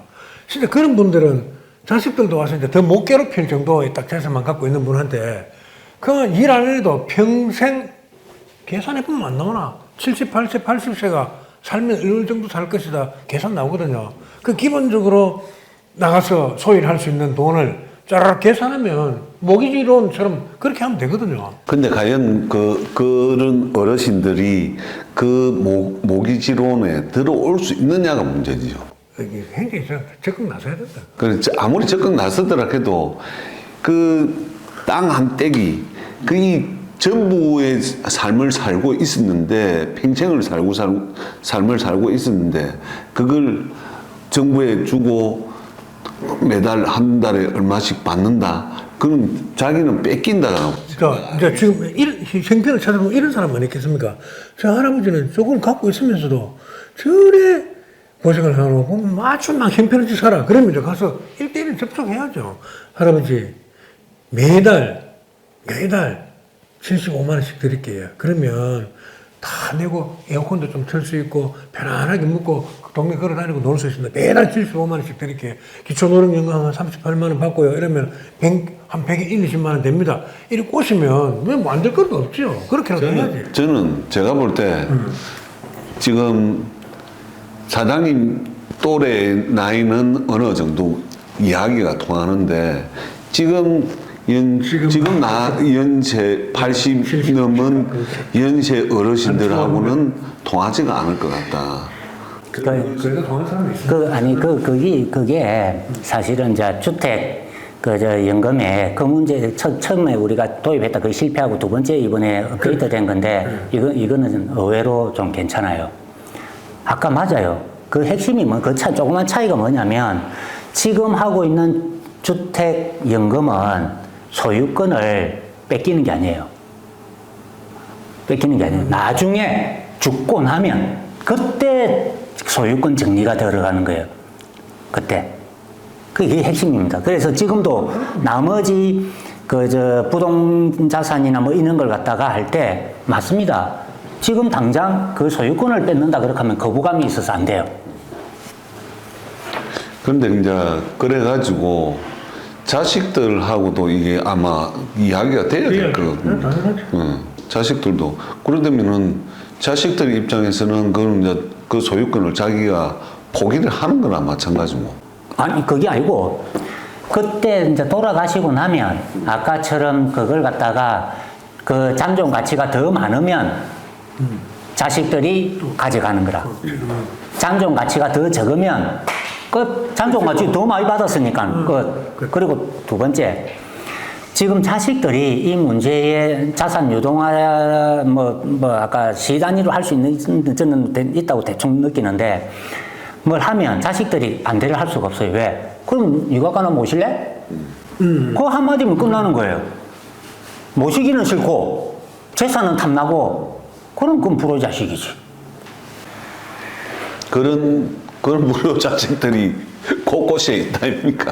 진짜 그런 분들은 자식들도 와서 이제 더 못 괴롭힐 정도의 딱 재산만 갖고 있는 분한테 그냥 일 안 해도 평생 계산해보면 안 나오나? 70, 80, 80세가 살면 어느 정도 살 것이다. 계산 나오거든요. 그 기본적으로 나가서 소일을 할 수 있는 돈을 짜르르 계산하면 모기지론처럼 그렇게 하면 되거든요. 근데 과연 그런 어르신들이 그 모기지론에 들어올 수 있느냐가 문제지요. 이게 굉장히 적극 나서야 된다. 그렇지. 아무리 적극 나서더라 해도 그 땅 한 떼기, 그 전부의 삶을 살고 있었는데, 평생을 삶을 살고 있었는데, 그걸 정부에 주고 매달 한 달에 얼마씩 받는다. 그럼 자기는 뺏긴다. 이제 지금 형편을 찾아보면 이런 사람 많이 있겠습니까? 저 할아버지는 조금 갖고 있으면서도 저래 고생을 하고 아주 막 형편없이 살아. 그러면 이제 가서 1대1 접촉해야죠. 할아버지 매달 75만 원씩 드릴게요. 그러면 다 내고 에어컨도 좀 틀 수 있고 편안하게 묵고 동네 걸어다니고 놀 수 있습니다. 매달 75만 원씩 드릴게요. 기초노령연금 한 38만 원 받고요. 이러면 한 120만 원 됩니다. 이렇게 꼬시면 왜 뭐 안 될 것도 없죠. 그렇게라도 해야지. 저는 제가 볼 때 지금 사장님 또래 나이는 어느 정도 이야기가 통하는데 지금 연세 80 넘은 연세 어르신들하고는 통하지가 않을 것 같다. 그래도 통한 사람이 있어요. 그게 사실은 이제 주택 연금에 그 문제 처음에 우리가 도입했다 그 실패하고 두 번째 이번에 업그레이드 된 건데 이거는 의외로 좀 괜찮아요. 아까 맞아요. 그 핵심이 조그만 차이가 뭐냐면 지금 하고 있는 주택 연금은 소유권을 뺏기는 게 아니에요. 나중에 죽고 나면 그때 소유권 정리가 들어가는 거예요. 그때. 그게 핵심입니다. 그래서 지금도 나머지 부동자산이나 뭐 이런 걸 갖다가 할 때 맞습니다. 지금 당장 그 소유권을 뺏는다 그렇게 하면 거부감이 있어서 안 돼요. 그런데 이제 그래가지고 자식들하고도 이게 아마 이야기가 돼야 될 거거든요. 자식들도 그러려면은 자식들 입장에서는 그건 이제 그 소유권을 자기가 포기를 하는 거나 마찬가지고. 아니 그게 아니고 그때 이제 돌아가시고 나면 아까처럼 그걸 갖다가 그 잠정 가치가 더 많으면 자식들이 가져가는 거라. 잠정 가치가 더 적으면 그 잠정 가치 더 많이 받았으니까 그리고 두 번째 지금 자식들이 이 문제에 자산 유동화 아까 시 단위로 할 수 있는 저는 있다고 대충 느끼는데 뭘 하면 자식들이 반대를 할 수가 없어요. 왜? 그럼 유학가나 모실래? 그 한마디면 끝나는 거예요. 모시기는 싫고 재산은 탐나고 그럼 그건 불효자식이지. 그런 무료 자식들이 곳곳에 있다 아닙니까?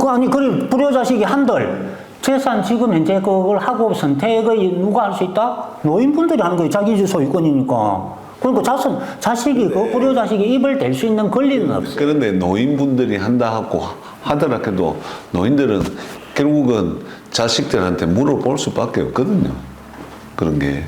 아니, 그래, 불효자식이 한들, 재산 지금 현재 그걸 하고 선택을 누가 할 수 있다? 노인분들이 하는 거예요. 자기 소유권이니까. 그러니까 자식이, 그 불효자식이 입을 댈 수 있는 권리는 없어요. 그런데 노인분들이 한다 하고 하더라도 노인들은 결국은 자식들한테 물어볼 수밖에 없거든요. 그런 게.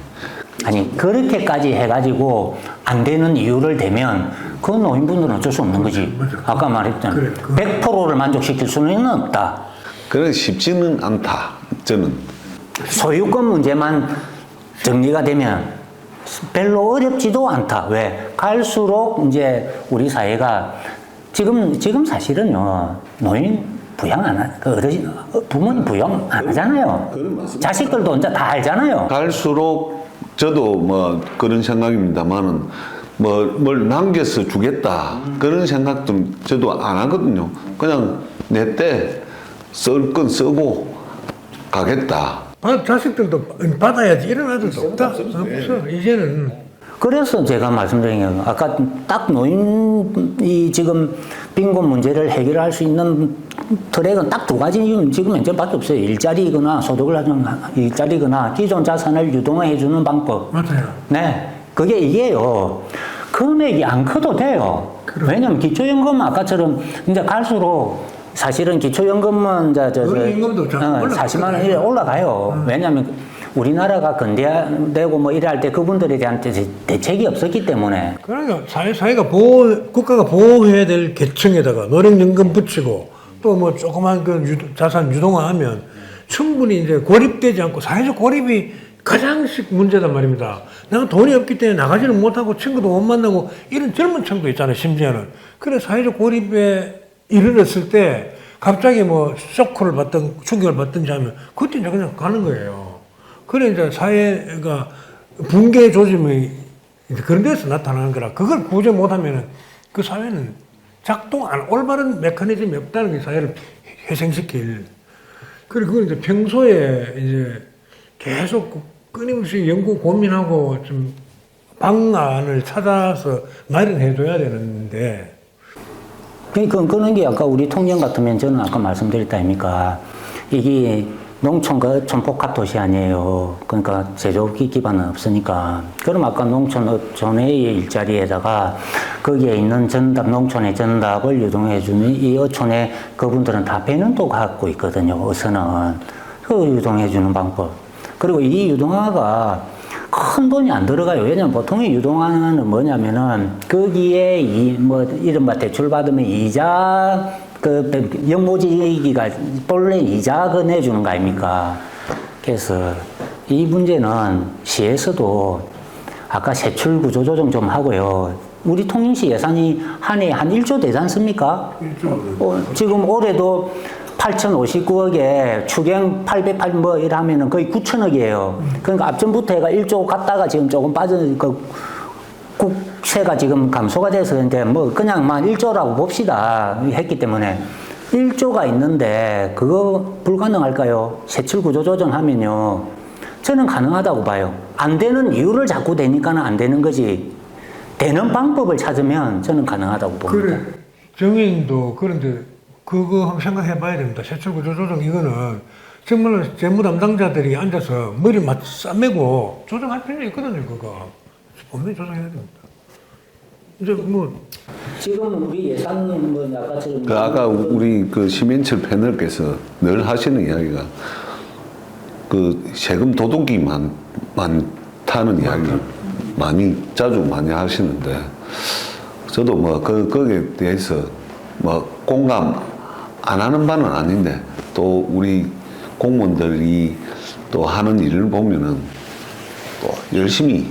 아니, 그렇게까지 해가지고 안 되는 이유를 대면 그 노인분들은 어쩔 수 없는 거지. 아까 말했잖아. 그래, 100%를 만족시킬 수는 없다. 그래 쉽지는 않다. 저는. 소유권 문제만 정리가 되면 별로 어렵지도 않다. 왜? 갈수록 이제 우리 사회가 지금 사실은요, 노인 부양 안 하, 그 어르신, 부모님 부양 안 하잖아요. 자식들도 이제 다 알잖아요. 갈수록 저도 뭐 그런 생각입니다만은 뭘 남겨서 주겠다 그런 생각도 저도 안 하거든요. 그냥 내 때 쓸 건 쓰고 가겠다. 자식들도 받아야지 이런 아들도 없다. 없어. 이제는. 그래서 제가 말씀드린 게 아까 딱 노인이 지금 빈곤 문제를 해결할 수 있는 트랙은 딱 두 가지 지금 현재밖에 없어요. 일자리거나 소득을 하는 일자리거나 기존 자산을 유동해 주는 방법. 맞아요. 네, 그게 이게요. 금액이 안 커도 돼요. 왜냐면 기초연금 아까처럼 이제 갈수록 사실은 기초연금은 연금도 40만 원 이래 올라가요. 왜냐면 우리나라가 근대화되고 뭐 이래 할 때 그분들에 대한 대책이 없었기 때문에. 그러니까 사회가 국가가 보호해야 될 계층에다가 노령연금 붙이고 또 뭐 조그만 그 자산 유동화하면 충분히 이제 고립되지 않고 사회적 고립이 가장씩 문제단 말입니다. 내가 돈이 없기 때문에 나가지를 못하고 친구도 못 만나고 이런 젊은 층도 있잖아요, 심지어는. 그래 사회적 고립에 이르렀을 때 갑자기 뭐 쇼크를 받든 충격을 받든지 하면 그때 이제 그냥 가는 거예요. 그래 이제 사회가 붕괴 조짐이 이제 그런 데서 나타나는 거라 그걸 구제 못하면은 그 사회는 올바른 메커니즘이 없다는 게 사회를 회생시킬. 그리고 그걸 이제 평소에 이제 계속 끊임없이 연구 고민하고 좀 방안을 찾아서 마련해줘야 되는데. 그런 게 아까 우리 통영 같으면 저는 아까 말씀드렸다 아닙니까? 이게 농촌과 촌복합 도시 아니에요. 그러니까 제조업기 기반은 없으니까. 그럼 아까 농촌 전의 일자리에다가 거기에 있는 농촌의 전답을 유동해주는 이 어촌에 그분들은 다 배는 또 갖고 있거든요. 어선은. 그 유동해주는 방법. 그리고 이 유동화가 큰 돈이 안 들어가요. 왜냐면 보통의 유동화는 뭐냐면은 거기에 이른바 대출 받으면 이자 영모지기가 본래 이자가 내주는 거 아닙니까? 그래서 이 문제는 시에서도 아까 세출 구조 조정 좀 하고요. 우리 통영시 예산이 한 해에 한 1조 되지 않습니까? 1조. 지금 올해도 8,059억에 추경 808 뭐 이러면은 거의 9천억이에요. 그러니까 앞전부터 해가 1조 갔다가 지금 조금 국세가 지금 감소가 돼서 근데 뭐 그냥만 1조라고 봅시다 했기 때문에 1조가 있는데 그거 불가능할까요? 세출 구조 조정하면요. 저는 가능하다고 봐요. 안 되는 이유를 자꾸 대니까는 안 되는 거지. 되는 방법을 찾으면 저는 가능하다고 봅니다. 그래. 정의인도 그런데 그거 한번 생각해 봐야 됩니다. 세출 구조 조정 이거는 정말로 재무 담당자들이 앉아서 머리 싸매고 조정할 필요 있거든요, 그거. 분명히 조정해야 됩니다. 이제 뭐. 지금 우리 예산 뭐 아까처럼. 아까 우리 그 시민철 패널께서 늘 하시는 이야기가 그 세금 도둑이 많다는 이야기를 자주 많이 하시는데 저도 뭐 거기에 대해서 뭐 공감 안 하는 바는 아닌데 또 우리 공무원들이 또 하는 일을 보면은 또 열심히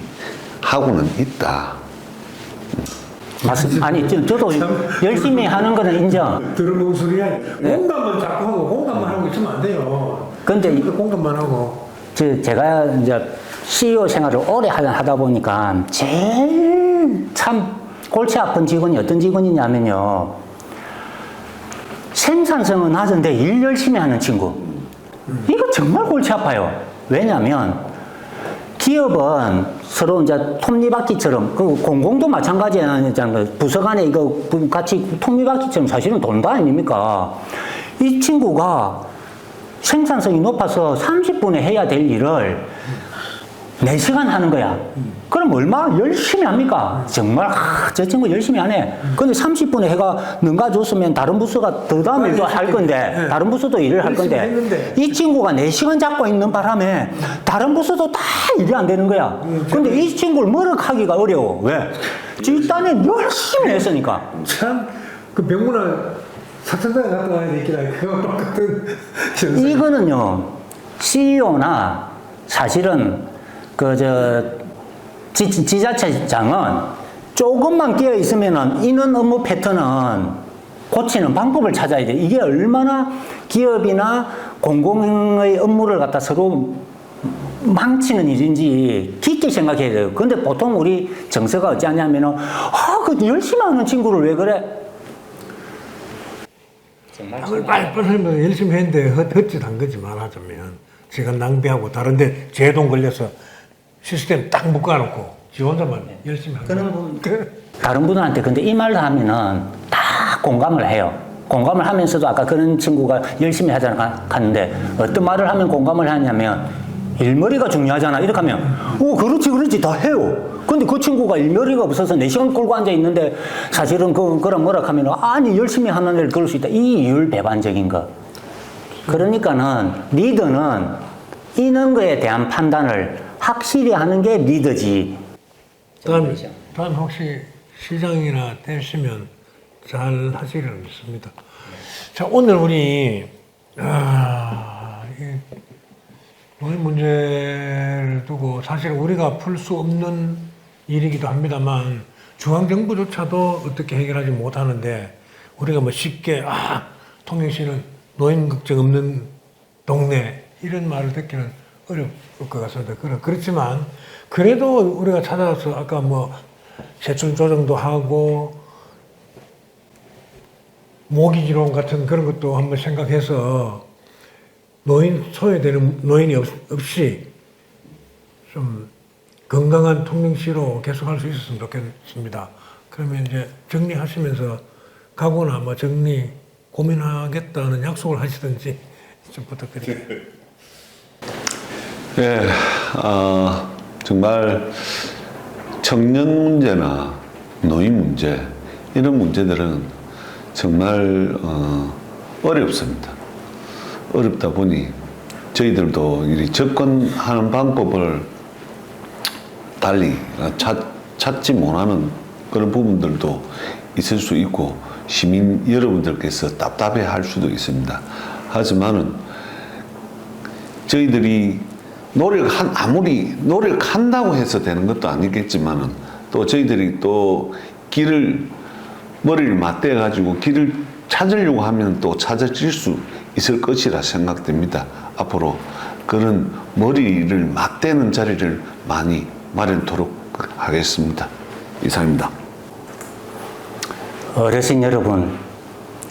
하고는 있다. 맞습니다. 아니, 저도 열심히 하는 거는 인정. 들어본 소리야. 공감만 자꾸 하고 공감만 하고 있으면 안 돼요. 근데 공감만 하고. 제가 이제 CEO 생활을 오래 하다 보니까 제일 참 골치 아픈 직원이 어떤 직원이냐면요. 생산성은 낮은데 일 열심히 하는 친구. 이거 정말 골치 아파요. 왜냐하면 기업은 서로 이제 톱니바퀴처럼, 그 공공도 마찬가지잖아요. 부서 간에 이거 같이 톱니바퀴처럼 사실은 돈도 아닙니까? 이 친구가 생산성이 높아서 30분에 해야 될 일을 4시간 하는 거야. 그럼 얼마 열심히 합니까? 정말 저 친구 열심히 하네. 근데 30분에 해가 능가줬으면 다른 부서가 더 다음 일도 할 건데, 다른 부서도 일을 할 건데, 이 친구가 4시간 잡고 있는 바람에 다른 부서도 다 일이 안 되는 거야. 근데 이 친구를 머럭하기가 어려워. 왜? 일단은 열심히 했으니까. 참, 그 병문안 사천장에 갔다 와야 되겠다. 그거 똑같은. 이거는요, CEO나 사실은 지자체장은 조금만 끼어 있으면은 이런 업무 패턴은 고치는 방법을 찾아야 돼. 이게 얼마나 기업이나 공공의 업무를 갖다 서로 망치는 일인지 깊게 생각해야 돼요. 근데 보통 우리 정서가 어찌하냐면은, 그 열심히 하는 친구를 왜 그래? 빨리 열심히 했는데 헛짓한 거지 말하자면. 시간 낭비하고 다른데 제동 걸려서 시스템 딱 묶어놓고 지 혼자만 열심히 하는 거야. 다른 분들한테 근데 이 말을 하면은 다 공감을 해요. 공감을 하면서도 아까 그런 친구가 열심히 하잖아 갔는데 어떤 말을 하면 공감을 하냐면 일머리가 중요하잖아. 이렇게 하면 그렇지 다 해요. 근데 그 친구가 일머리가 없어서 4시간 끌고 앉아 있는데 사실은 그런 뭐라 하면 아니 열심히 하는 애를 그럴 수 있다. 이 이율배반적인 거. 그러니까는 리더는 이런 거에 대한 판단을 확실히 하는 게 리더지. 다음 혹시 시장이나 되시면 잘 하시리라 믿습니다. 자, 오늘 우리 이 노인 문제를 두고 사실 우리가 풀 수 없는 일이기도 합니다만 중앙정부조차도 어떻게 해결하지 못하는데 우리가 뭐 쉽게 통영시는 노인 걱정 없는 동네 이런 말을 듣기는 어려울 것 같습니다. 그렇지만 그래도 우리가 찾아와서 아까 뭐 세출 조정도 하고 모기지론 같은 그런 것도 한번 생각해서 소외되는 노인이 없이 좀 건강한 통영시로 계속할 수 있었으면 좋겠습니다. 그러면 이제 정리하시면서 각오나 뭐 정리 고민하겠다는 약속을 하시든지 좀 부탁드립니다. 예, 정말 청년 문제나 노인 문제 이런 문제들은 정말 어렵습니다. 어렵다 보니 저희들도 이 접근하는 방법을 달리 찾지 못하는 그런 부분들도 있을 수 있고 시민 여러분들께서 답답해 할 수도 있습니다. 하지만은 저희들이 아무리 노력한다고 해서 되는 것도 아니겠지만은 또 저희들이 또 머리를 맞대 가지고 길을 찾으려고 하면 또 찾아질 수 있을 것이라 생각됩니다. 앞으로 그런 머리를 맞대는 자리를 많이 마련토록 하겠습니다. 이상입니다. 어르신 여러분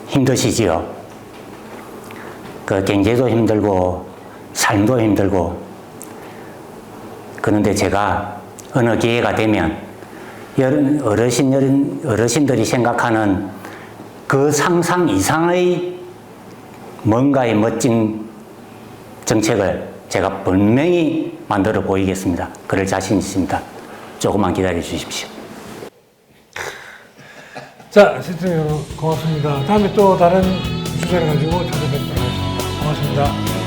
힘드시지요? 경제도 힘들고 삶도 힘들고 그런데 제가 어느 기회가 되면 어르신들이 생각하는 그 상상 이상의 뭔가의 멋진 정책을 제가 분명히 만들어 보이겠습니다. 그럴 자신 있습니다. 조금만 기다려 주십시오. 자, 시청자 여러분 고맙습니다. 다음에 또 다른 주제를 가지고 찾아뵙도록 하겠습니다. 고맙습니다.